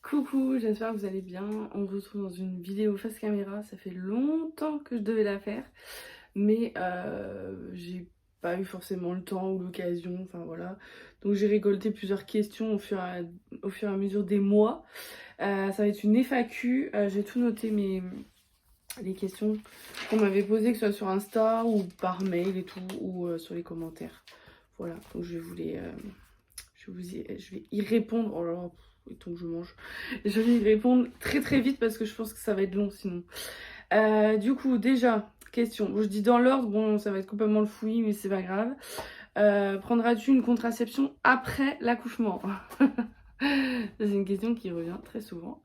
Coucou, j'espère que vous allez bien. On se retrouve dans une vidéo face caméra. Ça fait longtemps que je devais la faire, mais j'ai pas eu forcément le temps ou l'occasion. Enfin voilà. Donc j'ai récolté plusieurs questions au fur et à mesure des mois. Ça va être une FAQ. J'ai tout noté les questions qu'on m'avait posées, que ce soit sur Insta ou par mail et tout, ou sur les commentaires. Voilà. Donc je vais y répondre. Oh là là, il temps que je mange. Je vais y répondre très très vite parce que je pense que ça va être long sinon. Du coup, déjà, question. Bon, je dis dans l'ordre, bon, ça va être complètement le fouillis, mais c'est pas grave. Prendras-tu une contraception après l'accouchement? C'est une question qui revient très souvent.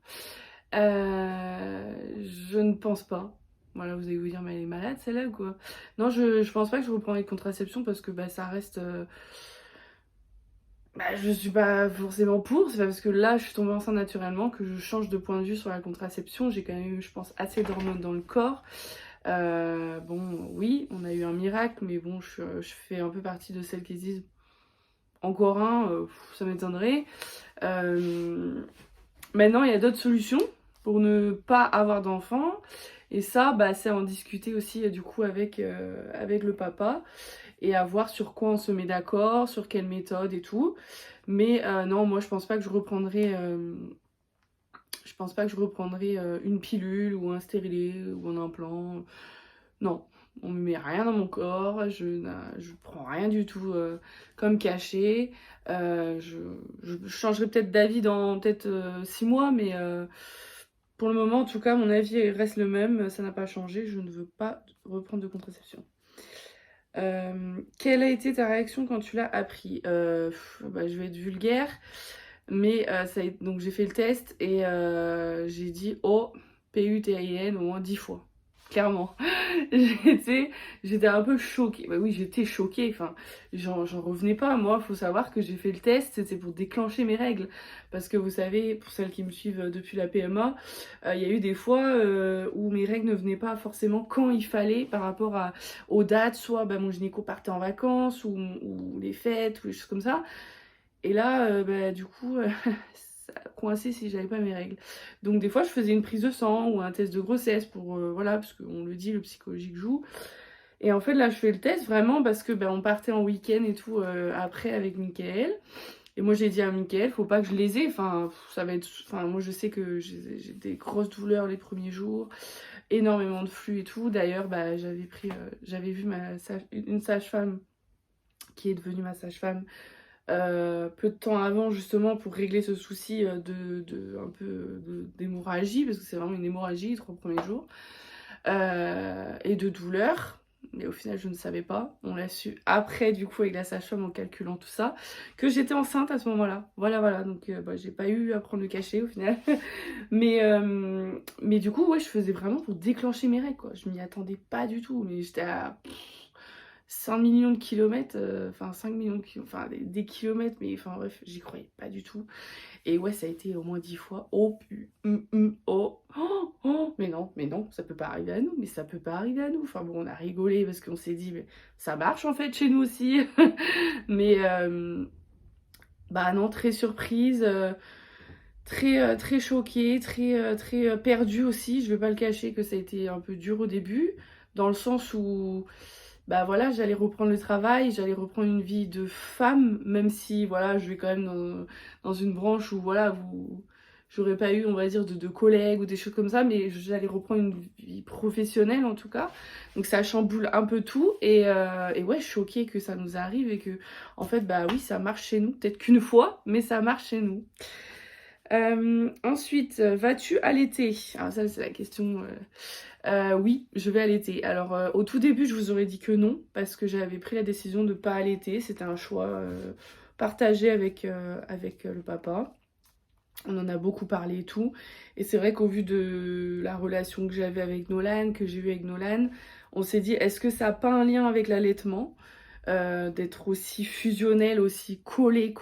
Je ne pense pas. Voilà, vous allez vous dire, mais elle est malade celle-là ou quoi? Non, je pense pas que je reprendrai une contraception parce que bah, ça reste. Bah, je suis pas forcément pour, c'est pas parce que là je suis tombée enceinte naturellement que je change de point de vue sur la contraception. J'ai quand même eu, je pense, assez d'hormones dans le corps. Bon, oui, on a eu un miracle, mais bon, je fais un peu partie de celles qui se disent encore un, ça m'étonnerait. Maintenant, il y a d'autres solutions pour ne pas avoir d'enfant. Et ça, bah, c'est à en discuter aussi du coup avec le papa et à voir sur quoi on se met d'accord, sur quelle méthode et tout. Mais non, moi je pense pas que je reprendrai une pilule ou un stérilet ou un implant. Non, on me met rien dans mon corps, je prends rien du tout comme cachet. Je changerai peut-être d'avis dans peut-être 6 mois, mais pour le moment, en tout cas, mon avis reste le même, ça n'a pas changé, je ne veux pas reprendre de contraception. Quelle a été ta réaction quand tu l'as appris? Bah, je vais être vulgaire, mais donc j'ai fait le test et j'ai dit oh, PUTIN au moins 10 fois. Clairement. J'étais, j'étais un peu choquée. Bah oui, j'étais choquée. Enfin, j'en revenais pas. Moi, faut savoir que j'ai fait le test, c'était pour déclencher mes règles. Parce que vous savez, pour celles qui me suivent depuis la PMA, il y a eu des fois où mes règles ne venaient pas forcément quand il fallait par rapport aux dates. Soit bah, mon gynéco partait en vacances ou les fêtes ou des choses comme ça. Et là, bah, du coup, ça a coincé si j'avais pas mes règles. Donc des fois, je faisais une prise de sang ou un test de grossesse pour, voilà, parce qu'on le dit, le psychologique joue. Et en fait, là, je fais le test vraiment parce que bah, on partait en week-end et tout après avec Mickaël. Et moi, j'ai dit à Mickaël, faut pas que je les ai. Enfin, ça va être. Enfin, moi, je sais que j'ai des grosses douleurs les premiers jours, énormément de flux et tout. D'ailleurs, bah, j'avais vu une sage-femme qui est devenue ma sage-femme peu de temps avant justement pour régler ce souci un peu d'hémorragie parce que c'est vraiment une hémorragie les 3 premiers jours et de douleur, mais au final je ne savais pas, on l'a su après du coup avec la sage-femme en calculant tout ça que j'étais enceinte à ce moment-là. Voilà, donc bah, j'ai pas eu à prendre le cachet au final. Mais du coup ouais, je faisais vraiment pour déclencher mes règles quoi, je m'y attendais pas du tout, mais j'étais à 5 millions de kilomètres, enfin 5 millions de kilomètres, enfin des kilomètres, mais enfin bref, j'y croyais pas du tout. Et ouais, ça a été au moins 10 fois. Oh, oh, mais non, ça peut pas arriver à nous, mais ça peut pas arriver à nous. Enfin bon, on a rigolé parce qu'on s'est dit, mais ça marche en fait chez nous aussi. Mais bah non, très surprise, très choquée, très perdue aussi. Je vais pas le cacher que ça a été un peu dur au début, dans le sens où bah voilà, j'allais reprendre le travail, j'allais reprendre une vie de femme, même si voilà, je vais quand même dans une branche où voilà, j'aurais pas eu, on va dire, de collègues ou des choses comme ça, mais j'allais reprendre une vie professionnelle en tout cas. Donc ça chamboule un peu tout et ouais, choquée que ça nous arrive et que en fait, bah oui, ça marche chez nous, peut-être qu'une fois, mais ça marche chez nous. Ensuite, vas-tu allaiter? Alors ça, c'est la question. Oui, je vais allaiter. Alors, au tout début, je vous aurais dit que non, parce que j'avais pris la décision de ne pas allaiter. C'était un choix partagé avec le papa. On en a beaucoup parlé et tout. Et c'est vrai qu'au vu de la relation que j'avais avec Nolan, que j'ai eue avec Nolan, on s'est dit, est-ce que ça n'a pas un lien avec l'allaitement? D'être aussi fusionnel, aussi collé.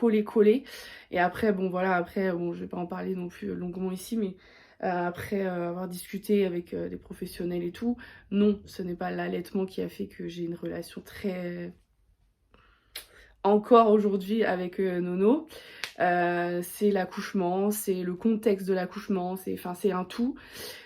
Et après, bon voilà, bon, je vais pas en parler non plus longuement ici, mais après avoir discuté avec des professionnels et tout, non, ce n'est pas l'allaitement qui a fait que j'ai une relation très encore aujourd'hui avec Nono. c'est l'accouchement, c'est le contexte de l'accouchement, c'est un tout.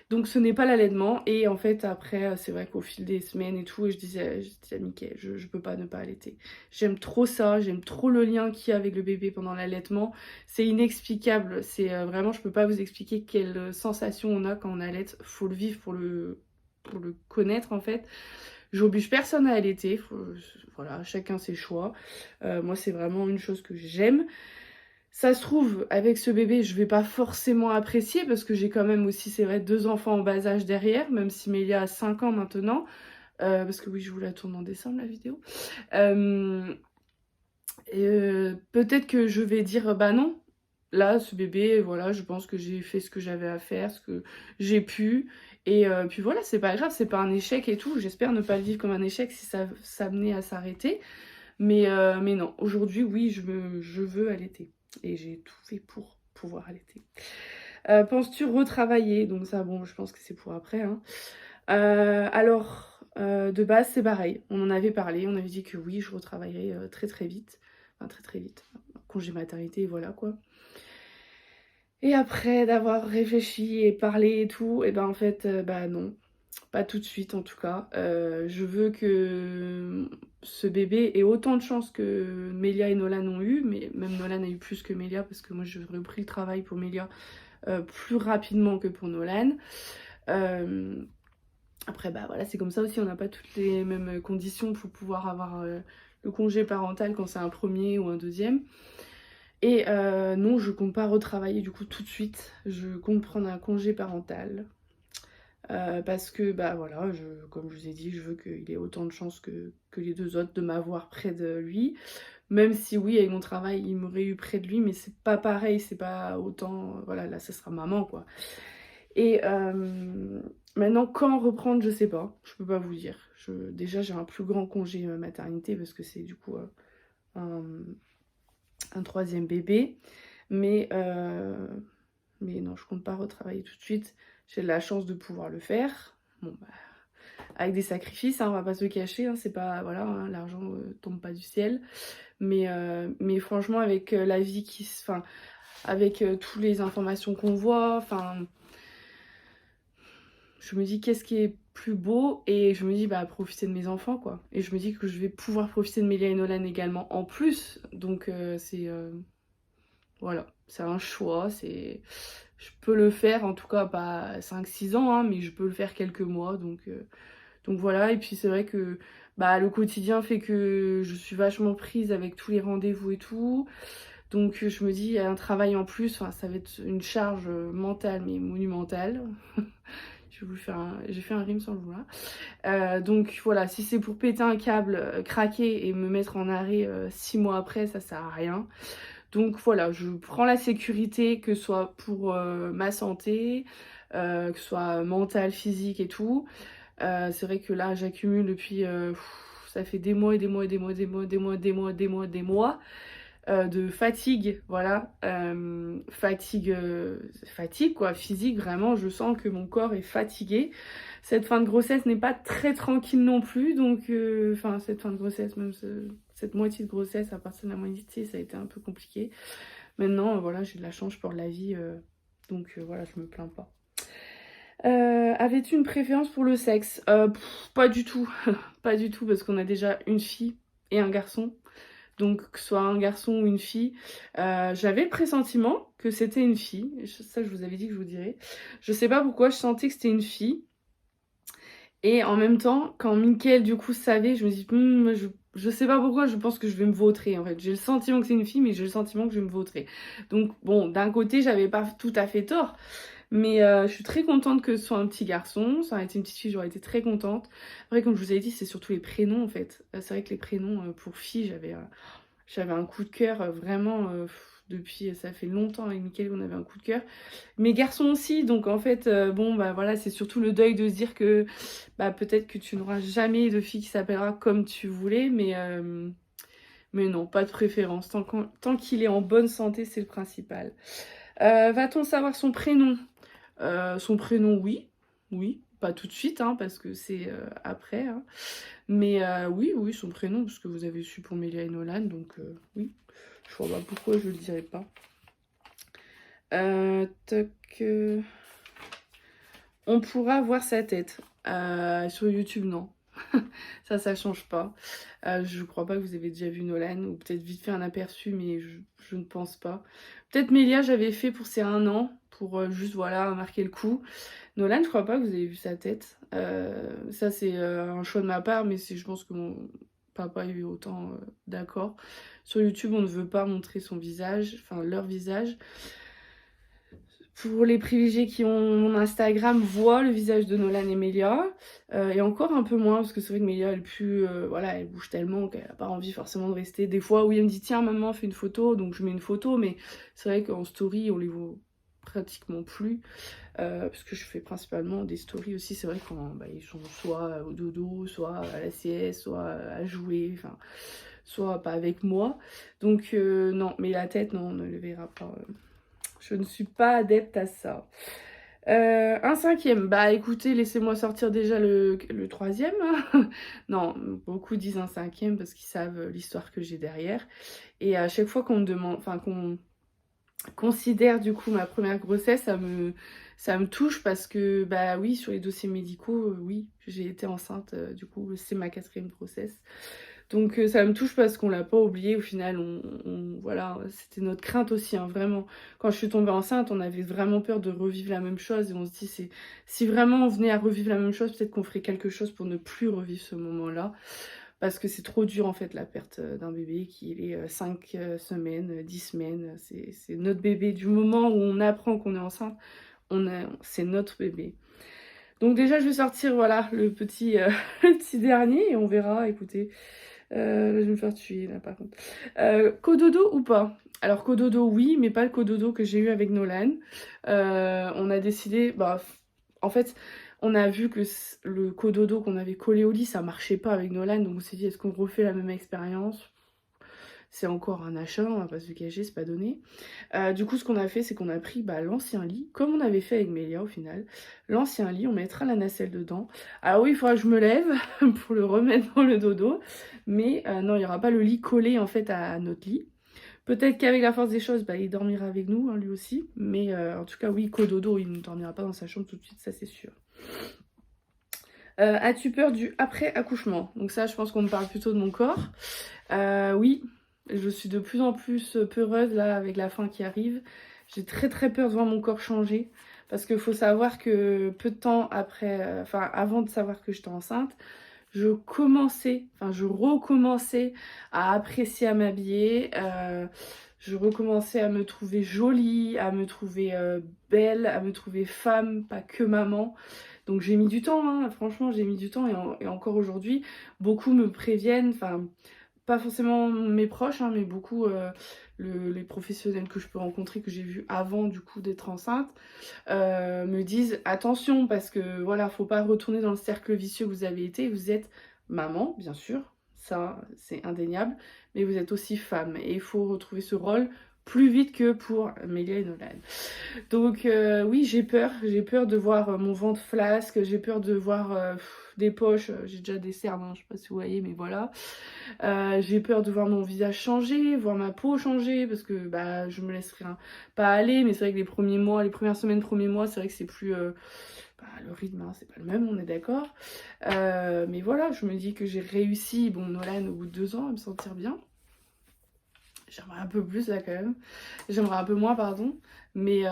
Donc ce n'est pas l'allaitement. Et en fait après c'est vrai qu'au fil des semaines et tout, je disais à Mickey, je peux pas ne pas allaiter. J'aime trop ça, j'aime trop le lien qu'il y a avec le bébé pendant l'allaitement. C'est inexplicable, c'est vraiment, je peux pas vous expliquer quelle sensation on a quand on allaite. Faut le vivre pour le connaître en fait. J'oblige personne à allaiter, voilà, chacun ses choix. Moi c'est vraiment une chose que j'aime. Ça se trouve, avec ce bébé, je vais pas forcément apprécier parce que j'ai quand même aussi, c'est vrai, 2 enfants en bas âge derrière, même si Mélia a 5 ans maintenant. Parce que oui, je vous la tourne en décembre, la vidéo. Peut-être que je vais dire, bah non, là, ce bébé, voilà, je pense que j'ai fait ce que j'avais à faire, ce que j'ai pu. Et puis voilà, c'est pas grave, c'est pas un échec et tout. J'espère ne pas le vivre comme un échec si ça venait à s'arrêter. Mais non, aujourd'hui, oui, je veux allaiter. Et j'ai tout fait pour pouvoir allaiter. Penses-tu retravailler? Donc ça, bon, je pense que c'est pour après. Hein. Alors, de base, c'est pareil. On en avait parlé, on avait dit que oui, je retravaillerais très très vite. Enfin, très très vite. Congé maternité, voilà quoi. Et après d'avoir réfléchi et parlé et tout, et ben en fait, bah non. Pas tout de suite en tout cas. Je veux que ce bébé ait autant de chance que Mélia et Nolan ont eu, mais même Nolan a eu plus que Mélia parce que moi j'aurais repris le travail pour Mélia plus rapidement que pour Nolan. Après bah voilà, c'est comme ça aussi, on n'a pas toutes les mêmes conditions pour pouvoir avoir le congé parental quand c'est un premier ou un deuxième. Et non, je compte pas retravailler du coup tout de suite. Je compte prendre un congé parental. Parce que bah voilà, comme je vous ai dit, je veux qu'il ait autant de chances que les deux autres de m'avoir près de lui. Même si oui, avec mon travail, il m'aurait eu près de lui, mais c'est pas pareil, c'est pas autant. Voilà, là, ça sera maman quoi. Et maintenant, quand reprendre, je sais pas. Je peux pas vous dire. Déjà, j'ai un plus grand congé maternité parce que c'est du coup un troisième bébé. Mais non, je compte pas retravailler tout de suite. J'ai de la chance de pouvoir le faire. Bon, bah, avec des sacrifices, hein, on va pas se cacher. Hein, c'est pas, voilà, hein, l'argent tombe pas du ciel. Mais franchement, avec la vie enfin, avec toutes les informations qu'on voit, enfin, je me dis qu'est-ce qui est plus beau et je me dis bah profiter de mes enfants quoi. Et je me dis que je vais pouvoir profiter de Mélia et Nolan également en plus. Donc voilà, c'est un choix, je peux le faire, en tout cas pas 5-6 ans, hein, mais je peux le faire quelques mois, donc voilà. Et puis c'est vrai que bah, le quotidien fait que je suis vachement prise avec tous les rendez-vous et tout, donc je me dis, un travail en plus, enfin, ça va être une charge mentale, mais monumentale. J'ai fait un rime sans le vouloir. Donc voilà, si c'est pour péter un câble, craquer et me mettre en arrêt 6 mois après, ça sert à rien. Donc voilà, je prends la sécurité, que ce soit pour ma santé, que ce soit mentale, physique et tout. C'est vrai que là, j'accumule depuis... ça fait des mois et des mois et des mois et des mois, des mois, des mois, des mois, des mois de fatigue, voilà. Fatigue quoi, physique, vraiment, je sens que mon corps est fatigué. Cette fin de grossesse n'est pas très tranquille non plus, donc... Enfin, cette fin de grossesse, même cette moitié de grossesse, à partir de la moitié, ça a été un peu compliqué. Maintenant, voilà, j'ai de la chance pour la vie, donc voilà, je me plains pas. Avais-tu une préférence pour le sexe? Pas du tout, pas du tout, parce qu'on a déjà une fille et un garçon. Donc que ce soit un garçon ou une fille, j'avais le pressentiment que c'était une fille. Ça, je vous avais dit que je vous dirais. Je sais pas pourquoi, je sentais que c'était une fille. Et en même temps, quand Mickaël du coup savait, je me dis, je sais pas pourquoi, je pense que je vais me vautrer en fait. J'ai le sentiment que c'est une fille, mais j'ai le sentiment que je vais me vautrer. Donc bon, d'un côté, j'avais pas tout à fait tort. Mais je suis très contente que ce soit un petit garçon. Ça aurait été une petite fille, j'aurais été très contente. Après, comme je vous avais dit, c'est surtout les prénoms en fait. C'est vrai que les prénoms pour filles, j'avais un coup de cœur vraiment depuis, ça fait longtemps avec Mickaël qu'on avait un coup de cœur. Mes garçons aussi, donc en fait, bon bah voilà, c'est surtout le deuil de se dire que bah peut-être que tu n'auras jamais de fille qui s'appellera comme tu voulais, mais non, pas de préférence. Tant qu'il est en bonne santé, c'est le principal. Va-t-on savoir son prénom? Son prénom, oui. Oui, pas tout de suite, hein, parce que c'est après. Hein. Mais oui, son prénom, parce que vous avez su pour Mélia et Nolan, donc oui. Je vois pas pourquoi je le dirais pas. Toc. On pourra voir sa tête. Sur YouTube, non. Ça change pas. Je crois pas que vous avez déjà vu Nolan, ou peut-être vite fait un aperçu, mais je ne pense pas. Peut-être Mélia, j'avais fait pour ses 1 an, pour juste, voilà, marquer le coup. Nolan, je crois pas que vous avez vu sa tête. Ça, c'est un choix de ma part, mais je pense que mon papa est autant d'accord. Sur YouTube, on ne veut pas montrer son visage, enfin leur visage. Pour les privilégiés qui ont mon Instagram, voient le visage de Nolan et Mélia. Et encore un peu moins, parce que c'est vrai que Mélia, voilà, elle bouge tellement qu'elle n'a pas envie forcément de rester. Des fois, oui, elle me dit, tiens, maman, fais une photo, donc je mets une photo, mais c'est vrai qu'en story, on les voit pratiquement plus. Parce que je fais principalement des stories aussi, c'est vrai quand ils sont soit au dodo, soit à la sieste, soit à jouer, enfin, soit pas avec moi. Donc non, mais la tête, non, on ne le verra pas. Je ne suis pas adepte à ça. Un 5e, bah écoutez, laissez-moi sortir déjà le 3e. Non, beaucoup disent un 5e parce qu'ils savent l'histoire que j'ai derrière. Et à chaque fois qu'on me demande, enfin qu'on considère du coup ma première grossesse, ça me touche parce que bah oui, sur les dossiers médicaux, oui, j'ai été enceinte, du coup c'est ma 4e grossesse. Donc ça me touche parce qu'on l'a pas oublié au final, voilà, c'était notre crainte aussi, hein, vraiment. Quand je suis tombée enceinte, on avait vraiment peur de revivre la même chose et on se dit, si vraiment on venait à revivre la même chose, peut-être qu'on ferait quelque chose pour ne plus revivre ce moment-là. Parce que c'est trop dur en fait la perte d'un bébé qui est 5 semaines, 10 semaines. C'est notre bébé. Du moment où on apprend qu'on est enceinte, c'est notre bébé. Donc déjà je vais sortir voilà le petit, le petit dernier et on verra, écoutez. Je vais me faire tuer là par contre. Cododo ou pas? Alors cododo oui, mais pas le cododo que j'ai eu avec Nolan. On a décidé, en fait, on a vu que le cododo qu'on avait collé au lit, ça marchait pas avec Nolan, donc on s'est dit est-ce qu'on refait la même expérience? C'est encore un achat, on va pas se le cacher, c'est pas donné. Du coup, ce qu'on a fait, c'est qu'on a pris l'ancien lit, comme on avait fait avec Mélia au final. L'ancien lit, on mettra la nacelle dedans. Alors oui, il faudra que je me lève pour le remettre dans le dodo. Mais non, il n'y aura pas le lit collé en fait à notre lit. Peut-être qu'avec la force des choses, il dormira avec nous, hein, lui aussi. Mais en tout cas, oui, cododo, il ne dormira pas dans sa chambre tout de suite, ça c'est sûr. As-tu peur du après-accouchement? Donc ça, je pense qu'on me parle plutôt de mon corps. Oui, je suis de plus en plus peureuse là avec la fin qui arrive. J'ai très très peur de voir mon corps changer. Parce qu'il faut savoir que peu de temps après, avant de savoir que j'étais enceinte, je recommençais à apprécier à m'habiller. Je recommençais à me trouver jolie, à me trouver belle, à me trouver femme, pas que maman. Donc j'ai mis du temps, hein, franchement j'ai mis du temps et encore aujourd'hui, beaucoup me préviennent, enfin pas forcément mes proches, hein, mais beaucoup les professionnels que je peux rencontrer, que j'ai vus avant du coup d'être enceinte, me disent attention parce que voilà, faut pas retourner dans le cercle vicieux que vous avez été. Vous êtes maman, bien sûr, ça c'est indéniable, mais vous êtes aussi femme et il faut retrouver ce rôle plus vite que pour Mélia et Nolan. Donc oui, j'ai peur de voir mon ventre flasque, j'ai peur de voir des poches, j'ai déjà des cernes, hein, je sais pas si vous voyez, mais voilà. J'ai peur de voir mon visage changer, voir ma peau changer, parce que je me laisserai pas aller, mais c'est vrai que les premiers mois, les premières semaines, premiers mois, c'est vrai que c'est plus... le rythme, hein, c'est pas le même, on est d'accord. Mais voilà, je me dis que j'ai réussi, bon, Nolan, au bout de 2 ans, à me sentir bien. J'aimerais un peu plus là quand même. J'aimerais un peu moins, pardon. Mais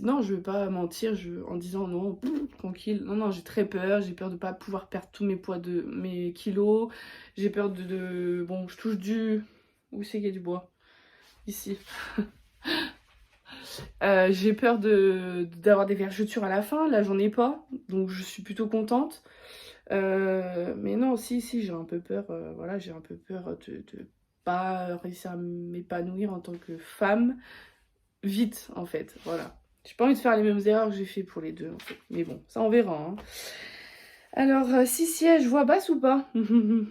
non, je veux pas mentir en disant non, tranquille. Non, non, j'ai très peur. J'ai peur de pas pouvoir perdre tous mes kilos. J'ai peur Bon, je touche du... Où c'est qu'il y a du bois? Ici. J'ai peur d'avoir des vergetures à la fin. Là, j'en ai pas. Donc, je suis plutôt contente. Mais non, si, j'ai un peu peur. Voilà, j'ai un peu peur de pas réussir à m'épanouir en tant que femme vite en fait, voilà. J'ai pas envie de faire les mêmes erreurs que j'ai fait pour les deux en fait. Mais bon, ça on verra. Hein. Alors, 6 sièges, voix basse ou pas? Vous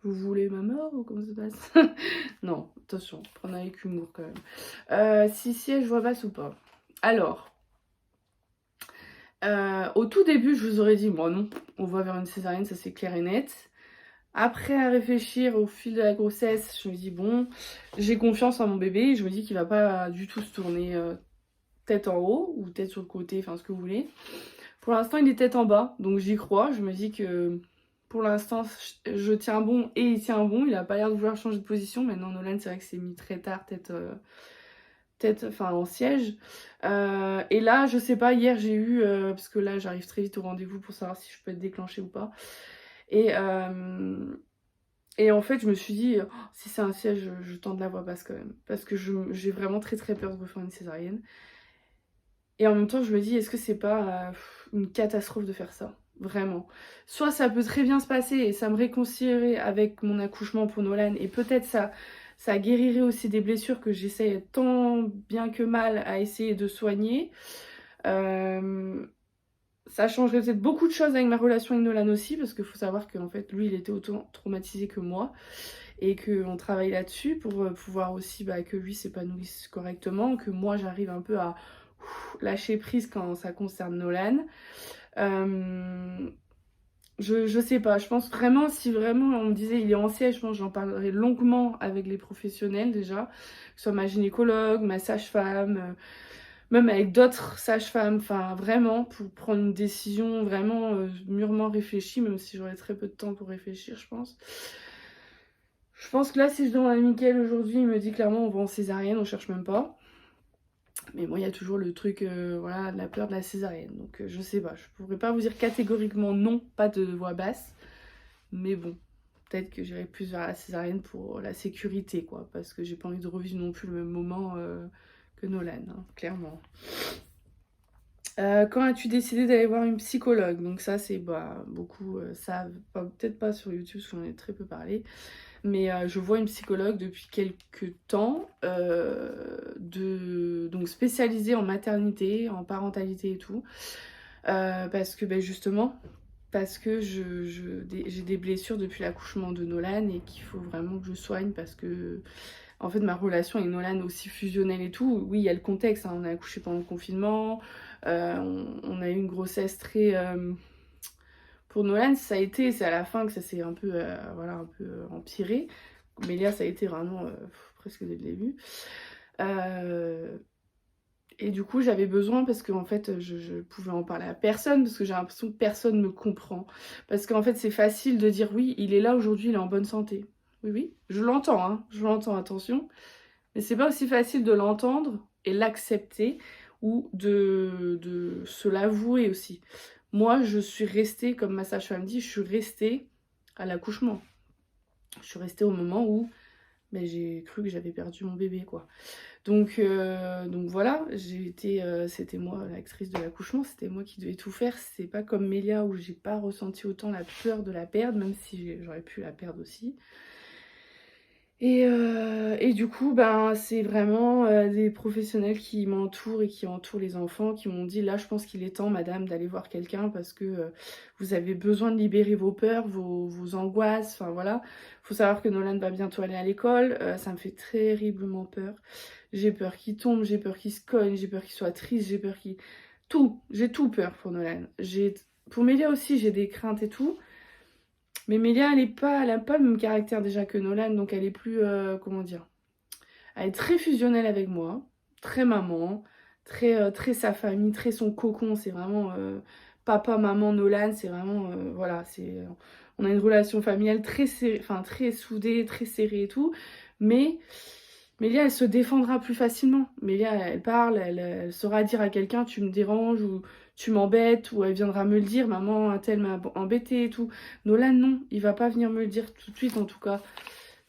voulez ma mort ou comment ça se passe? Non, attention, prendre avec humour quand même. 6 sièges, voix basse ou pas? Alors, au tout début, je vous aurais dit, bon non, on va vers une césarienne, ça c'est clair et net. Après, à réfléchir au fil de la grossesse, je me dis bon, j'ai confiance en mon bébé. Je me dis qu'il va pas du tout se tourner tête en haut ou tête sur le côté, enfin ce que vous voulez. Pour l'instant, il est tête en bas, donc j'y crois. Je me dis que pour l'instant, je tiens bon et il tient bon. Il a pas l'air de vouloir changer de position. Maintenant, Nolan, c'est vrai que c'est mis très tard, enfin en siège. Et là, je sais pas, hier j'ai eu, parce que là j'arrive très vite au rendez-vous pour savoir si je peux être déclenchée ou pas. Et en fait, je me suis dit, oh, si c'est un siège, je tente la voie basse quand même. Parce que j'ai vraiment très très peur de refaire une césarienne. Et en même temps, je me dis, est-ce que c'est pas une catastrophe de faire ça? Vraiment. Soit ça peut très bien se passer et ça me réconcilierait avec mon accouchement pour Nolan. Et peut-être ça guérirait aussi des blessures que j'essaie tant bien que mal à essayer de soigner. Ça changerait peut-être beaucoup de choses avec ma relation avec Nolan aussi, parce qu'il faut savoir qu'en fait, lui, il était autant traumatisé que moi, et qu'on travaille là-dessus pour pouvoir aussi que lui s'épanouisse correctement, que moi, j'arrive un peu à lâcher prise quand ça concerne Nolan. Je sais pas, je pense vraiment, si vraiment on me disait il est en siège, je pense que j'en parlerai longuement avec les professionnels déjà, que ce soit ma gynécologue, ma sage-femme, même avec d'autres sages-femmes, enfin vraiment pour prendre une décision vraiment mûrement réfléchie, même si j'aurais très peu de temps pour réfléchir, je pense. Je pense que là, si je demande à Mickaël aujourd'hui, il me dit clairement on va en césarienne, on cherche même pas. Mais moi, il y a toujours le truc, voilà, la peur de la césarienne. Donc je sais pas, je pourrais pas vous dire catégoriquement non, pas de voix basse. Mais bon, peut-être que j'irai plus vers la césarienne pour la sécurité, quoi. Parce que j'ai pas envie de revivre non plus le même moment que Nolan, hein, clairement. Quand as-tu décidé d'aller voir une psychologue? Donc ça, c'est beaucoup savent, peut-être pas sur YouTube, parce qu'on en a très peu parlé. Mais je vois une psychologue depuis quelques temps, donc spécialisée en maternité, en parentalité et tout. Parce que justement, parce que j'ai des blessures depuis l'accouchement de Nolan et qu'il faut vraiment que je soigne parce que en fait ma relation avec Nolan aussi fusionnelle et tout, oui il y a le contexte, hein, on a accouché pendant le confinement, on a eu une grossesse très... Pour Nolan ça a été, c'est à la fin que ça s'est un peu, empiré. Mélia ça a été vraiment presque dès le début. Et du coup, j'avais besoin parce que en fait, je pouvais en parler à personne parce que j'ai l'impression que personne me comprend. Parce qu'en fait, c'est facile de dire oui, il est là aujourd'hui, il est en bonne santé. Oui, oui, je l'entends, hein, je l'entends, attention. Mais c'est pas aussi facile de l'entendre et l'accepter ou de se l'avouer aussi. Moi, je suis restée, comme ma sage-femme dit, je suis restée à l'accouchement. Je suis restée au moment où j'ai cru que j'avais perdu mon bébé, quoi. Donc voilà, c'était moi l'actrice de l'accouchement, c'était moi qui devais tout faire. C'est pas comme Mélia où j'ai pas ressenti autant la peur de la perdre, même si j'aurais pu la perdre aussi. Et du coup, c'est vraiment des professionnels qui m'entourent et qui entourent les enfants qui m'ont dit là, je pense qu'il est temps, madame, d'aller voir quelqu'un parce que vous avez besoin de libérer vos peurs, vos angoisses. Enfin voilà, faut savoir que Nolan va bientôt aller à l'école. Ça me fait terriblement peur. J'ai peur qu'il tombe, j'ai peur qu'il se cogne, j'ai peur qu'il soit triste, j'ai peur qu'il... Tout, j'ai tout peur pour Nolan. Pour Mélia aussi, j'ai des craintes et tout. Mais Mélia, elle a pas le même caractère déjà que Nolan, donc elle est plus, comment dire, elle est très fusionnelle avec moi, très maman, très sa famille, très son cocon, c'est vraiment papa, maman, Nolan, c'est vraiment, voilà, on a une relation familiale très serrée, enfin très soudée, très serrée et tout, mais Mélia, elle se défendra plus facilement. Mélia, elle parle, elle saura dire à quelqu'un, tu me déranges, ou tu m'embêtes, ou elle viendra me le dire, maman, un tel m'a embêté et tout. Nolan, non, il va pas venir me le dire tout de suite, en tout cas.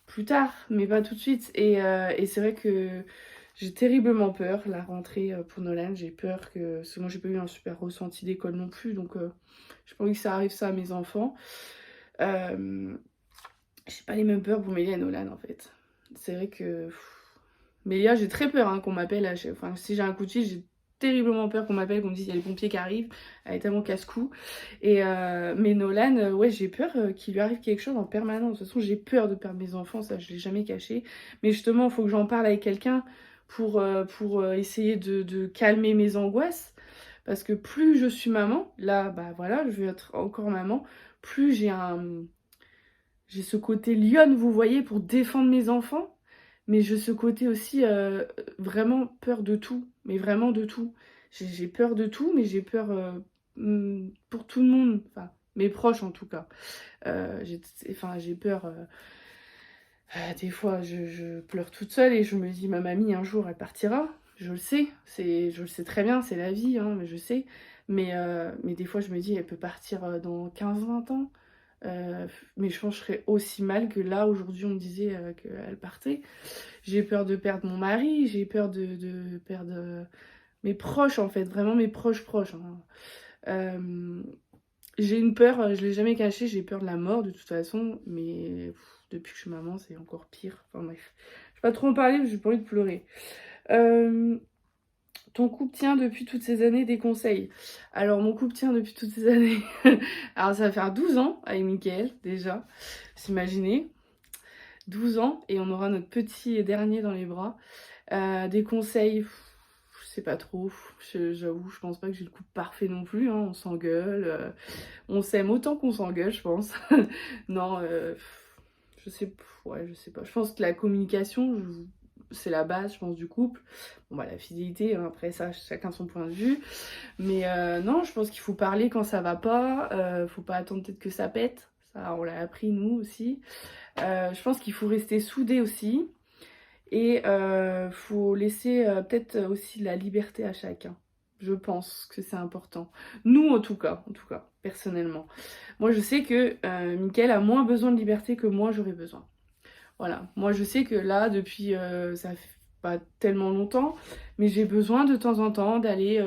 Plus tard, mais pas tout de suite. Et c'est vrai que j'ai terriblement peur, la rentrée pour Nolan. J'ai peur que... Parce que moi, j'ai pas eu un super ressenti d'école non plus, donc j'ai pas envie que ça arrive ça à mes enfants. J'ai pas les mêmes peurs pour Mélia et Nolan, en fait. C'est vrai que... Mélia, j'ai très peur qu'on m'appelle. Enfin, si j'ai un coup de fil, j'ai terriblement peur qu'on m'appelle, qu'on me dise il y a les pompiers qui arrivent. Elle est tellement casse-cou. Mais Nolan, ouais, j'ai peur qu'il lui arrive quelque chose en permanence. De toute façon, j'ai peur de perdre mes enfants, ça, je l'ai jamais caché. Mais justement, il faut que j'en parle avec quelqu'un pour essayer de calmer mes angoisses. Parce que plus je suis maman, là, voilà, je vais être encore maman, plus j'ai j'ai ce côté lionne, vous voyez, pour défendre mes enfants. Mais j'ai ce côté aussi vraiment peur de tout. Mais vraiment de tout. J'ai peur de tout, mais j'ai peur pour tout le monde. Enfin, mes proches en tout cas. J'ai peur. Des fois, je pleure toute seule et je me dis, ma mamie, un jour, elle partira. Je le sais. Je le sais très bien, c'est la vie, hein, mais je sais. Mais des fois, je me dis, elle peut partir dans 15-20 ans. Mais je pense que je serais aussi mal que là, aujourd'hui, on me disait qu'elle partait. J'ai peur de perdre mon mari, j'ai peur de perdre mes proches, en fait, vraiment mes proches, hein. Euh, j'ai une peur, je l'ai jamais cachée, j'ai peur de la mort de toute façon, mais depuis que je suis maman, c'est encore pire. Enfin bref, je vais pas trop en parler, j'ai pas envie de pleurer. Euh, Ton couple tient depuis toutes ces années, des conseils. Alors mon couple tient depuis toutes ces années. Alors ça va faire 12 ans avec Mickaël déjà, vous imaginez. 12 ans et on aura notre petit et dernier dans les bras. Des conseils, je sais pas trop. J'avoue, je pense pas que j'ai le couple parfait non plus, hein. On s'engueule, on s'aime autant qu'on s'engueule, je pense. Non, je sais pas. Je pense que la communication, c'est la base, je pense, du couple. Bon, bah, la fidélité, hein, après ça, chacun son point de vue. Mais non, je pense qu'il faut parler quand ça va pas. Faut pas attendre peut-être que ça pète. Ça, on l'a appris, nous aussi. Je pense qu'il faut rester soudés aussi. Et faut laisser peut-être aussi la liberté à chacun. Je pense que c'est important. Nous, en tout cas, personnellement. Moi, je sais que Mickaël a moins besoin de liberté que moi, j'aurais besoin. Voilà. Moi, je sais que là, depuis, ça fait pas tellement longtemps, mais j'ai besoin de temps en temps d'aller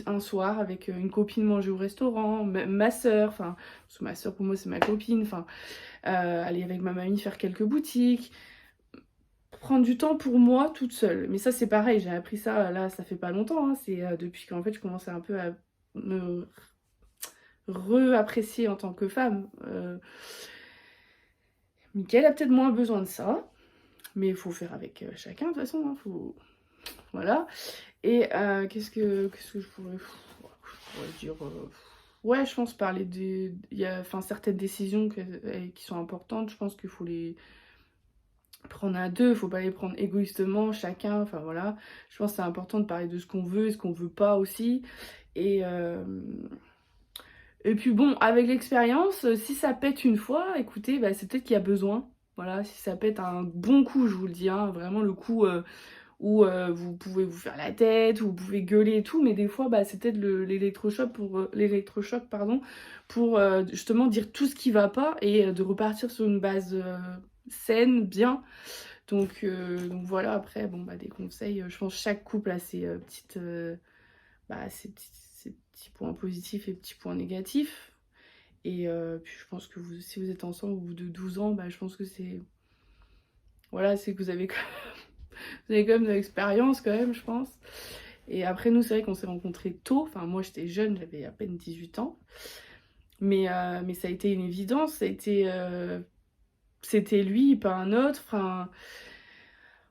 un soir avec une copine manger au restaurant, ma soeur, enfin, parce que ma soeur pour moi c'est ma copine, enfin, aller avec ma mamie faire quelques boutiques, prendre du temps pour moi toute seule. Mais ça c'est pareil, j'ai appris ça là, ça fait pas longtemps, hein, c'est depuis qu'en fait je commence un peu à me re-apprécier en tant que femme. Mickaël a peut-être moins besoin de ça, mais il faut faire avec chacun de toute façon, hein, faut... Voilà. Et qu'est-ce que je pourrais dire ouais, je pense parler des... Il y a certaines décisions qui sont importantes, je pense qu'il faut les prendre à deux, il faut pas les prendre égoïstement, chacun, enfin voilà. Je pense que c'est important de parler de ce qu'on veut et ce qu'on veut pas aussi. Et, euh, et puis bon, avec l'expérience, si ça pète une fois, écoutez, bah, c'est peut-être qu'il y a besoin. Voilà, si ça pète un bon coup, je vous le dis, hein, vraiment le coup où vous pouvez vous faire la tête, où vous pouvez gueuler et tout, mais des fois, bah, c'est peut-être l'électrochoc, pardon, pour justement dire tout ce qui va pas et de repartir sur une base saine, bien. Donc voilà, après, bon, bah, des conseils, je pense que chaque couple a ses ses petits points positifs et petits points négatifs. Et puis je pense que si vous êtes ensemble au bout de 12 ans, bah, je pense que c'est... Voilà, c'est que vous avez vous avez quand même de l'expérience quand même, je pense. Et après, nous, c'est vrai qu'on s'est rencontrés tôt. Enfin, moi, j'étais jeune, j'avais à peine 18 ans. Mais ça a été une évidence. C'était lui, pas un autre. Enfin,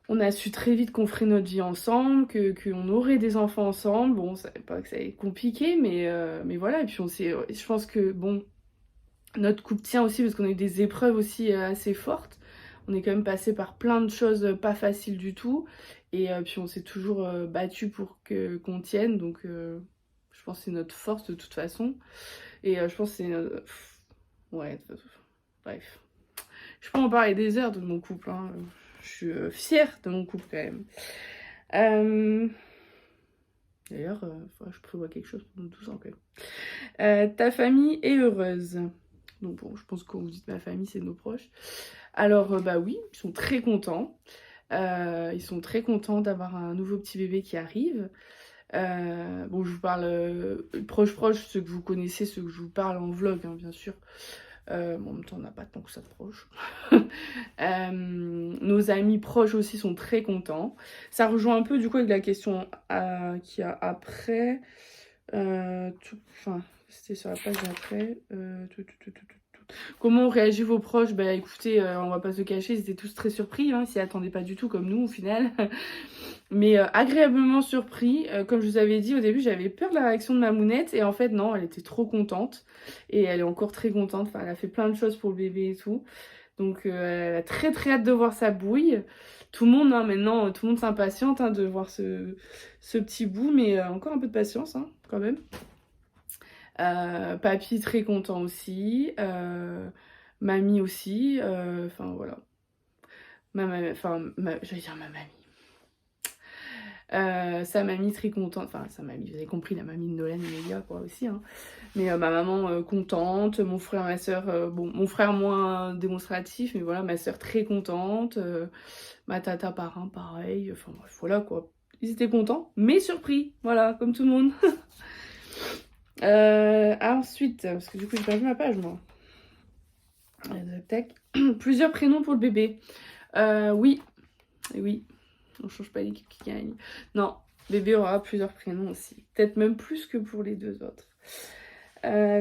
on a su très vite qu'on ferait notre vie ensemble, qu'on aurait des enfants ensemble. Bon, ça pas que ça allait être compliqué, mais voilà. Et puis, je pense que, bon, notre couple tient aussi parce qu'on a eu des épreuves aussi assez fortes. On est quand même passé par plein de choses pas faciles du tout. Et puis on s'est toujours battu pour qu'on tienne. Donc je pense que c'est notre force de toute façon. Et je pense que c'est... ouais, bref. Je peux en parler des heures de mon couple, hein. Je suis fière de mon couple quand même. D'ailleurs, je prévois quelque chose pour nos 12 ans quand même. Ta famille est heureuse. Donc bon, je pense que quand vous dites ma famille, c'est nos proches. Alors bah oui, ils sont très contents. Ils sont très contents d'avoir un nouveau petit bébé qui arrive. Bon, je vous parle proche, ceux que vous connaissez, ceux que je vous parle en vlog, hein, bien sûr. Bon, en même temps, on n'a pas tant que ça de proches. Nos amis proches aussi sont très contents. Ça rejoint un peu du coup avec la question qu'il y a après. Enfin, c'était sur la page d'après. Comment réagissent vos proches? Bah écoutez, on va pas se cacher, ils étaient tous très surpris, hein, ils s'y attendaient pas du tout comme nous au final. Mais agréablement surpris. Comme je vous avais dit au début, j'avais peur de la réaction de ma mounette. Et en fait, non, elle était trop contente. Et elle est encore très contente. Enfin, elle a fait plein de choses pour le bébé et tout. Donc elle a très très hâte de voir sa bouille. Tout le monde, hein, maintenant, tout le monde s'impatiente de voir ce petit bout, mais encore un peu de patience hein, quand même. Papy très content aussi. Mamie aussi. Enfin voilà. J'allais dire ma mamie. Sa mamie très contente, enfin sa mamie, vous avez compris, la mamie de Nolan et Mélia quoi aussi, hein. Mais ma maman contente, mon frère, ma soeur, bon, mon frère moins démonstratif, mais voilà, ma soeur très contente, ma tata parrain pareil, enfin bref, voilà quoi. Ils étaient contents, mais surpris, voilà, comme tout le monde. Ensuite, parce que du coup j'ai perdu ma page moi. Tac. Plusieurs prénoms pour le bébé. Oui, oui. On change pas l'équipe qui gagne. Non, bébé aura plusieurs prénoms aussi. Peut-être même plus que pour les deux autres.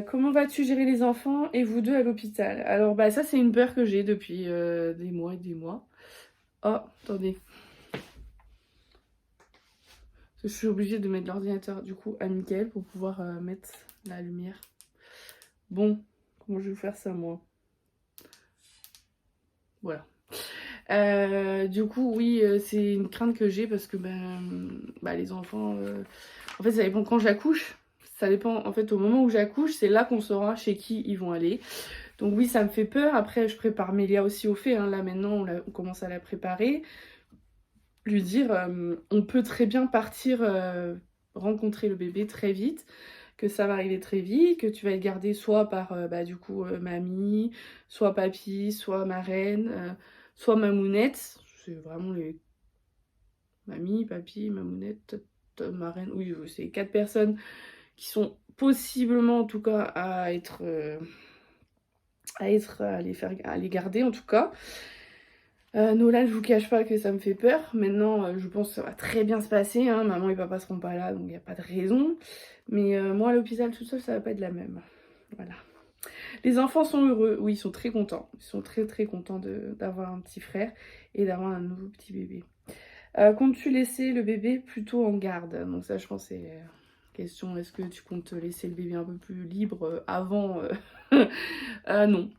Comment vas-tu gérer les enfants et vous deux à l'hôpital? Alors bah ça c'est une peur que j'ai depuis des mois et des mois. Oh, attendez. Je suis obligée de mettre l'ordinateur du coup à nickel pour pouvoir mettre la lumière. Bon, comment je vais vous faire ça moi? Voilà. Du coup, oui, c'est une crainte que j'ai parce que les enfants, en fait, ça dépend quand j'accouche. Ça dépend, en fait, au moment où j'accouche, c'est là qu'on saura chez qui ils vont aller. Donc oui, ça me fait peur. Après, je prépare Mélia aussi au fait. Hein. Là, maintenant, on commence à la préparer. Lui dire, on peut très bien partir rencontrer le bébé très vite, que ça va arriver très vite, que tu vas être gardée soit par, mamie, soit papy, soit marraine, soit mamounette. C'est vraiment les... Mamie, papy, mamounette, marraine. Oui, c'est 4 personnes qui sont possiblement, en tout cas, à les garder, en tout cas. Nolan, je vous cache pas que ça me fait peur. Maintenant, je pense que ça va très bien se passer. Hein. Maman et papa seront pas là, donc il n'y a pas de raison. Mais moi, à l'hôpital toute seule, ça va pas être la même. Voilà. Les enfants sont heureux. Oui, ils sont très contents. Ils sont très très contents d'avoir un petit frère et d'avoir un nouveau petit bébé. Comptes-tu laisser le bébé plutôt en garde? Donc ça, je pense, c'est question. Est-ce que tu comptes laisser le bébé un peu plus libre avant Non.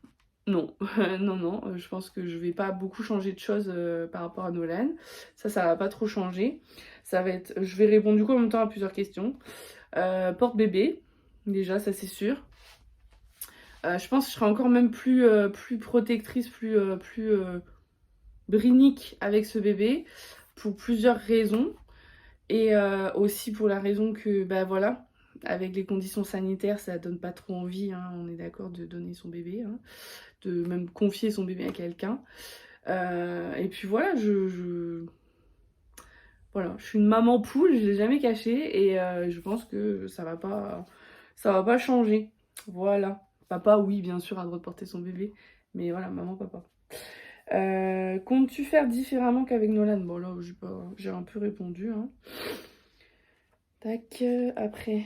Non, non, non, je pense que je vais pas beaucoup changer de choses par rapport à Nolan. Ça va pas trop changer. Ça va être... Je vais répondre du coup en même temps à plusieurs questions. Porte-bébé, déjà, ça c'est sûr. Je pense que je serai encore même plus protectrice, plus brinique avec ce bébé, pour plusieurs raisons. Et aussi pour la raison que, bah voilà, avec les conditions sanitaires, ça donne pas trop envie, hein, on est d'accord, de donner son bébé, hein, de même confier son bébé à quelqu'un. Et puis voilà, voilà, je suis une maman poule, je l'ai jamais caché, et je pense que ça va pas changer. Voilà. Papa, oui, bien sûr, a le droit de porter son bébé, mais voilà, maman, papa. Comptes-tu faire différemment qu'avec Nolan? Bon, là, j'ai un peu répondu. Hein. Tac, après.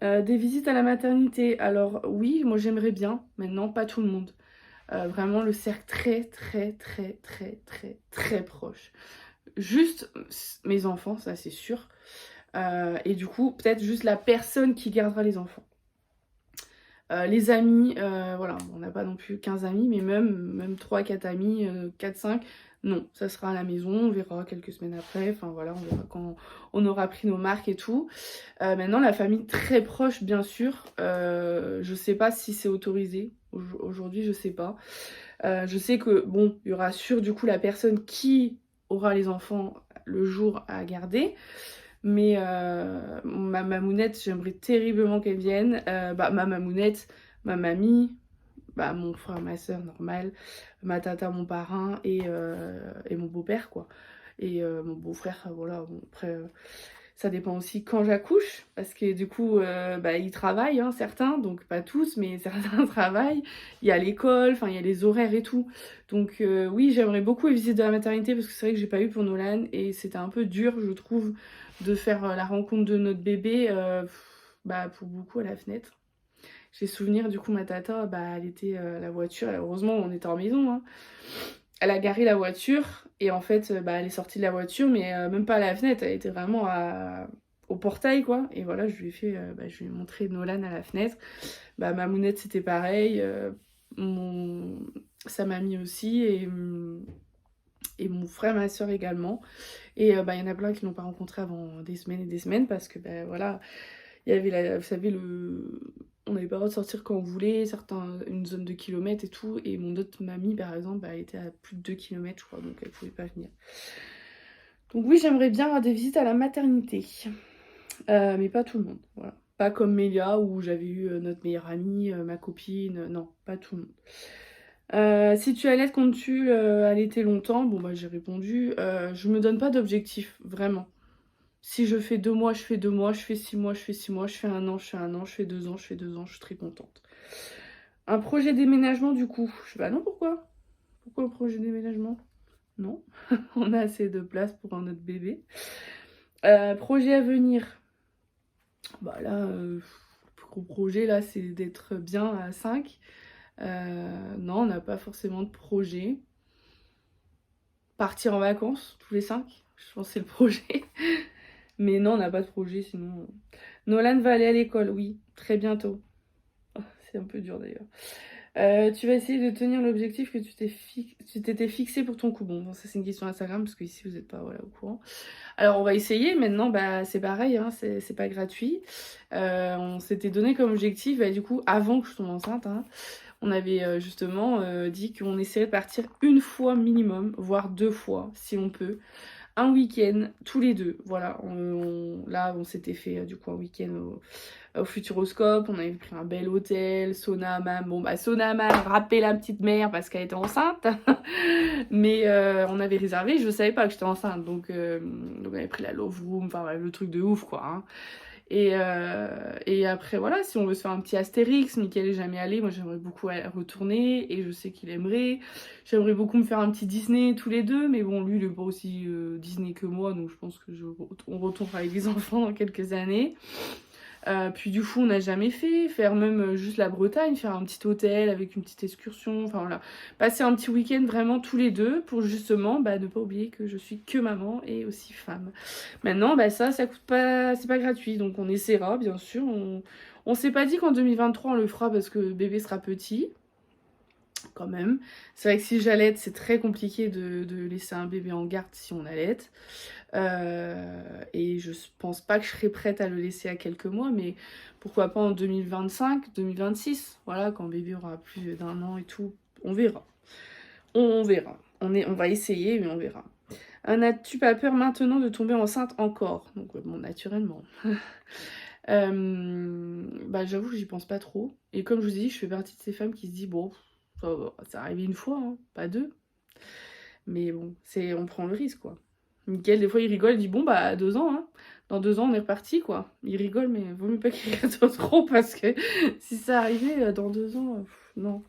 Des visites à la maternité. Alors, oui, moi j'aimerais bien. Maintenant, pas tout le monde. Vraiment le cercle très, très, très, très, très, très proche. Juste mes enfants, ça c'est sûr. Et du coup, peut-être juste la personne qui gardera les enfants. Les amis, voilà, on n'a pas non plus 15 amis, mais même 3-4 amis, 4-5, non, ça sera à la maison, on verra quelques semaines après, enfin voilà, on verra quand on aura pris nos marques et tout. Maintenant, la famille très proche, bien sûr, je sais pas si c'est autorisé, aujourd'hui je sais pas. Je sais que, bon, il y aura sûr du coup la personne qui aura les enfants le jour à garder. Mais ma mamounette, j'aimerais terriblement qu'elle vienne. Ma mamounette, ma mamie, mon frère, ma soeur, normal, ma tata, mon parrain et mon beau-père, quoi. Et mon beau-frère, voilà. Bon, après, ça dépend aussi quand j'accouche, parce que du coup, ils travaillent, hein, certains, donc pas tous, mais certains travaillent. Il y a l'école, enfin, il y a les horaires et tout. Donc oui, j'aimerais beaucoup les visites de la maternité, parce que c'est vrai que j'ai pas eu pour Nolan, et c'était un peu dur, je trouve, de faire la rencontre de notre bébé, pour beaucoup à la fenêtre. J'ai souvenir, du coup, ma tata, elle était à la voiture, heureusement, on était en maison, hein. Elle a garé la voiture, et en fait, elle est sortie de la voiture, mais même pas à la fenêtre, elle était vraiment au portail, quoi. Et voilà, je lui ai montré Nolan à la fenêtre. Ma mounette, c'était pareil. sa mamie aussi, et mon frère, ma soeur également. Et il y en a plein qui l'ont pas rencontré avant des semaines et des semaines parce que voilà, il y avait vous savez, on n'avait pas le droit de sortir quand on voulait, une zone de kilomètres et tout. Et mon autre mamie, par exemple, elle était à plus de 2 kilomètres, je crois, donc elle pouvait pas venir. Donc oui, j'aimerais bien avoir des visites à la maternité. Mais pas tout le monde, voilà. Pas comme Mélia, où j'avais eu notre meilleure amie, ma copine, non, pas tout le monde. Si tu allaites, comptes-tu allaiter longtemps? Bon bah j'ai répondu, je me donne pas d'objectif, vraiment. Si je fais 2 mois, je fais 2 mois, je fais 6 mois, je fais 6 mois, je fais 1 an, je fais 1 an, je fais 2 ans, je fais 2 ans, je suis très contente. Un projet déménagement du coup, je sais pas, non, pourquoi? Pourquoi un projet déménagement? Non, on a assez de place pour un autre bébé. Projet à venir, bah là, le gros projet là, c'est d'être bien à 5. Non, on n'a pas forcément de projet. Partir en vacances, tous les 5, je pense que c'est le projet. Mais non, on n'a pas de projet, sinon... Nolan va aller à l'école, oui, très bientôt. Oh, c'est un peu dur d'ailleurs. Tu vas essayer de tenir l'objectif que tu t'étais fixé pour ton coup. Bon, ça c'est une question Instagram, parce qu'ici vous n'êtes pas au courant. Alors on va essayer, maintenant bah, c'est pareil, hein, c'est pas gratuit. On s'était donné comme objectif, bah, du coup, avant que je tombe enceinte, hein, on avait justement dit qu'on essaierait de partir une fois minimum, voire 2 fois, si on peut. Un week-end, tous les deux, voilà. Là, on s'était fait du coup un week-end au Futuroscope, on avait pris un bel hôtel, sauna, hammam. Bon, bah, sauna, hammam, râpé la petite mère parce qu'elle était enceinte. Mais on avait réservé, je savais pas que j'étais enceinte, donc on avait pris la Love Room, enfin le truc de ouf, quoi. Hein. Et après, voilà, si on veut se faire un petit Astérix, Mickaël est jamais allé, moi j'aimerais beaucoup retourner, et je sais qu'il aimerait. J'aimerais beaucoup me faire un petit Disney tous les deux, mais bon, lui, il est pas aussi Disney que moi, donc je pense que on retournera avec les enfants dans quelques années. Puis du coup, on n'a jamais fait, faire même juste la Bretagne, faire un petit hôtel avec une petite excursion, enfin voilà. Passer un petit week-end vraiment tous les deux pour justement ne pas oublier que je suis que maman et aussi femme. Maintenant, ça coûte pas, c'est pas gratuit, donc on essaiera bien sûr. On s'est pas dit qu'en 2023 on le fera parce que bébé sera petit. Quand même. C'est vrai que si j'allaite, c'est très compliqué de laisser un bébé en garde si on allaite. Et je pense pas que je serais prête à le laisser à quelques mois, mais pourquoi pas en 2025, 2026, voilà, quand bébé aura plus d'1 an et tout, on verra. On verra. On va essayer, mais on verra. N'as-tu pas peur maintenant de tomber enceinte encore? Donc bon, naturellement. J'avoue que j'y pense pas trop. Et comme je vous ai dit, je fais partie de ces femmes qui se disent, bon, ça arrivé une fois, hein, pas deux. Mais bon, on prend le risque, quoi. Mickaël, des fois, il rigole, il dit, bon, 2 ans, hein. Dans 2 ans, on est reparti, quoi. Il rigole, mais vaut mieux pas qu'il rigole trop, parce que si ça arrivait dans 2 ans, non.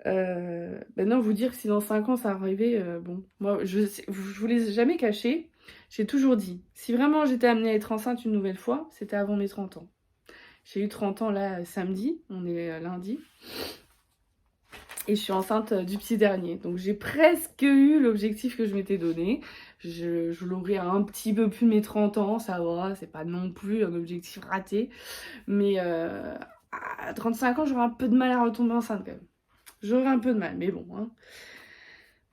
Non, vous dire que si dans 5 ans ça arrivait, bon, moi, je vous l'ai jamais caché. J'ai toujours dit, si vraiment j'étais amenée à être enceinte une nouvelle fois, c'était avant mes 30 ans. J'ai eu 30 ans là samedi, on est lundi. Et je suis enceinte du petit dernier. Donc j'ai presque eu l'objectif que je m'étais donné. Je l'aurai à un petit peu plus de mes 30 ans, ça va, c'est pas non plus un objectif raté. Mais à 35 ans, j'aurai un peu de mal à retomber enceinte quand même. J'aurai un peu de mal, mais bon. Hein.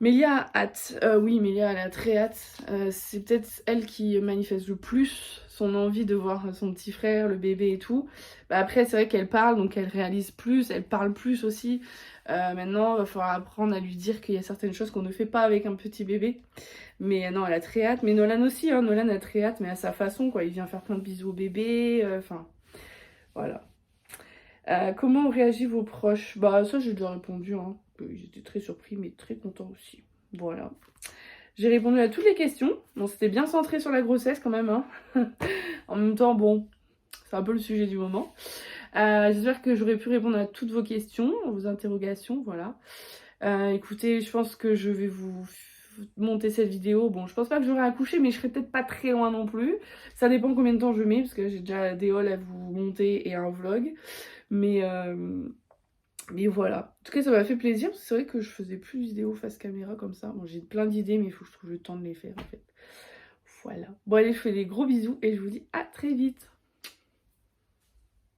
Mélia a hâte. Oui, Mélia, elle a très hâte. C'est peut-être elle qui manifeste le plus son envie de voir son petit frère, le bébé et tout. Après, c'est vrai qu'elle parle, donc elle réalise plus, elle parle plus aussi. Maintenant, il va falloir apprendre à lui dire qu'il y a certaines choses qu'on ne fait pas avec un petit bébé. Mais non, elle a très hâte. Mais Nolan aussi, hein. Nolan a très hâte, mais à sa façon, quoi. Il vient faire plein de bisous au bébé. Enfin, voilà. Comment ont réagi vos proches? Ça, j'ai déjà répondu, hein. Ils étaient très surpris, mais très contents aussi. Voilà. J'ai répondu à toutes les questions. Bon, c'était bien centré sur la grossesse quand même, hein. En même temps, bon, c'est un peu le sujet du moment. J'espère que j'aurai pu répondre à toutes vos questions, vos interrogations, voilà. Écoutez, je pense que je vais vous monter cette vidéo. Bon, je pense pas que j'aurai accouché, mais je serai peut-être pas très loin non plus. Ça dépend combien de temps je mets, parce que j'ai déjà des hauls à vous monter et un vlog. Mais voilà. En tout cas, ça m'a fait plaisir, parce que c'est vrai que je faisais plus de vidéos face caméra comme ça. Bon, j'ai plein d'idées, mais il faut que je trouve le temps de les faire, en fait. Voilà. Bon, allez, je fais des gros bisous, et je vous dis à très vite.